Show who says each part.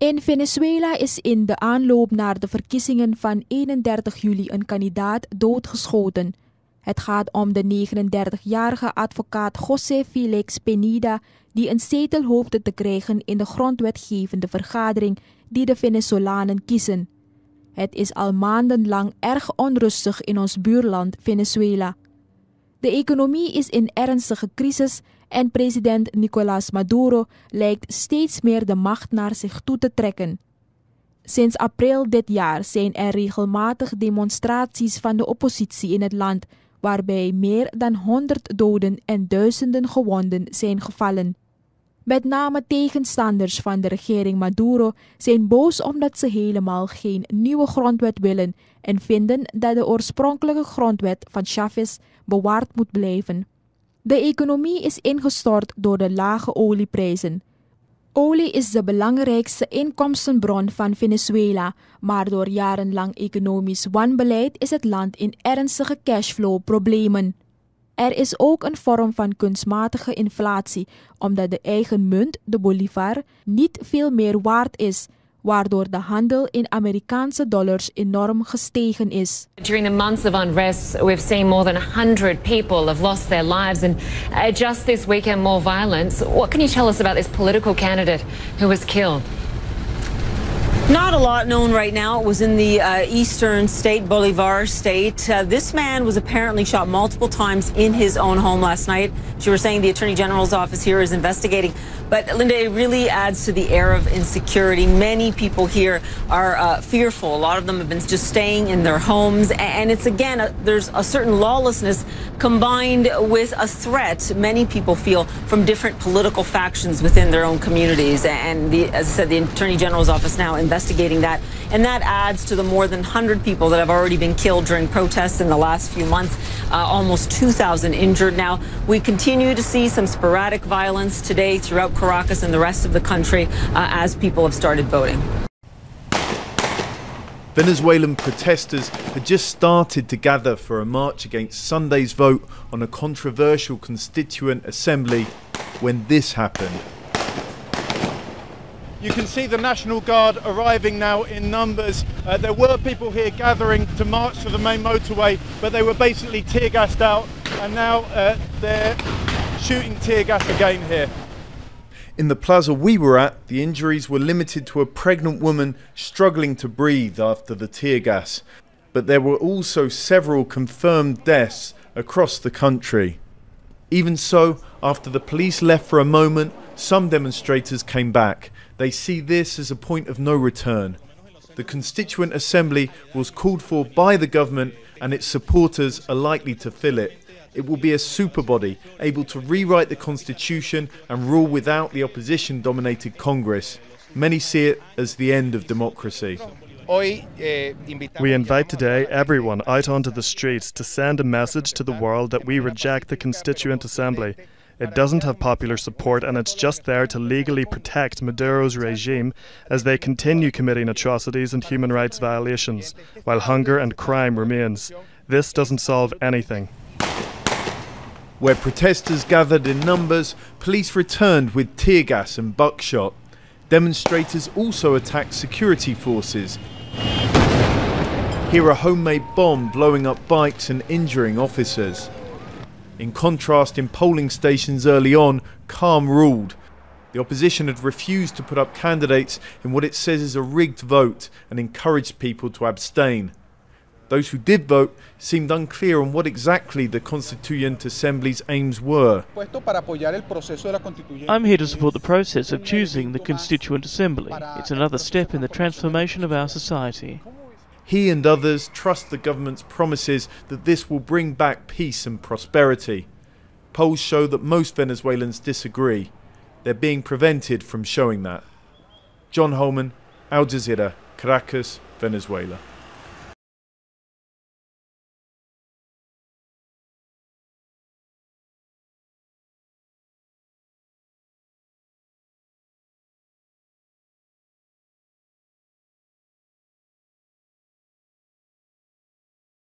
Speaker 1: In Venezuela is in de aanloop naar de verkiezingen van 31 juli een kandidaat doodgeschoten. Het gaat om de 39-jarige advocaat José Felix Penida, die een zetel hoopte te krijgen in de grondwetgevende vergadering die de Venezolanen kiezen. Het is al maandenlang erg onrustig in ons buurland Venezuela. De economie is in ernstige crisis en president Nicolás Maduro lijkt steeds meer de macht naar zich toe te trekken. Sinds april dit jaar zijn er regelmatig demonstraties van de oppositie in het land, waarbij meer dan 100 doden en duizenden gewonden zijn gevallen. Met name tegenstanders van de regering Maduro zijn boos omdat ze helemaal geen nieuwe grondwet willen en vinden dat de oorspronkelijke grondwet van Chavez bewaard moet blijven. De economie is ingestort door de lage olieprijzen. Olie is de belangrijkste inkomstenbron van Venezuela, maar door jarenlang economisch wanbeleid is het land in ernstige cashflow-problemen. Er is ook een vorm van kunstmatige inflatie, omdat de eigen munt, de bolivar, niet veel meer waard is, waardoor de handel in Amerikaanse dollars enorm gestegen is.
Speaker 2: During the months of unrest, we've seen more than 100 people have lost their lives, and just this weekend more violence. What can you tell us about this political candidate who was killed?
Speaker 3: Not a lot known right now. It was in the eastern state, Bolivar state. This man was apparently shot multiple times in his own home last night. She was saying the Attorney General's office here is investigating. But Linda, it really adds to the air of insecurity. Many people here are fearful. A lot of them have been just staying in their homes. And it's again, there's a certain lawlessness combined with a threat many people feel from different political factions within their own communities. And as I said, the Attorney General's office now investigating that. And that adds to the more than 100 people that have already been killed during protests in the last few months. Almost 2,000 injured now. We continue to see some sporadic violence today throughout Caracas and the rest of the country as people have started voting.
Speaker 4: Venezuelan protesters had just started to gather for a march against Sunday's vote on a controversial constituent assembly when this happened.
Speaker 5: You can see the National Guard arriving now in numbers. There were people here gathering to march to the main motorway, but they were basically tear gassed out, and now they're shooting tear gas again here.
Speaker 4: In the plaza we were at, the injuries were limited to a pregnant woman struggling to breathe after the tear gas. But there were also several confirmed deaths across the country. Even so, after the police left for a moment, some demonstrators came back. They see this as a point of no return. The Constituent Assembly was called for by the government, and its supporters are likely to fill it. It will be a superbody, able to rewrite the constitution and rule without the opposition-dominated Congress. Many see it as the end of democracy.
Speaker 6: We invite today everyone out onto the streets to send a message to the world that we reject the Constituent Assembly. It doesn't have popular support, and it's just there to legally protect Maduro's regime as they continue committing atrocities and human rights violations, while hunger and crime remains. This doesn't solve anything.
Speaker 4: Where protesters gathered in numbers, police returned with tear gas and buckshot. Demonstrators also attacked security forces. Here a homemade bomb blowing up bikes and injuring officers. In contrast, in polling stations early on, calm ruled. The opposition had refused to put up candidates in what it says is a rigged vote and encouraged people to abstain. Those who did vote seemed unclear on what exactly the Constituent Assembly's aims were.
Speaker 7: I'm here to support the process of choosing the Constituent Assembly. It's another step in the transformation of our society.
Speaker 4: He and others trust the government's promises that this will bring back peace and prosperity. Polls show that most Venezuelans disagree. They're being prevented from showing that. John Holman, Al Jazeera, Caracas, Venezuela.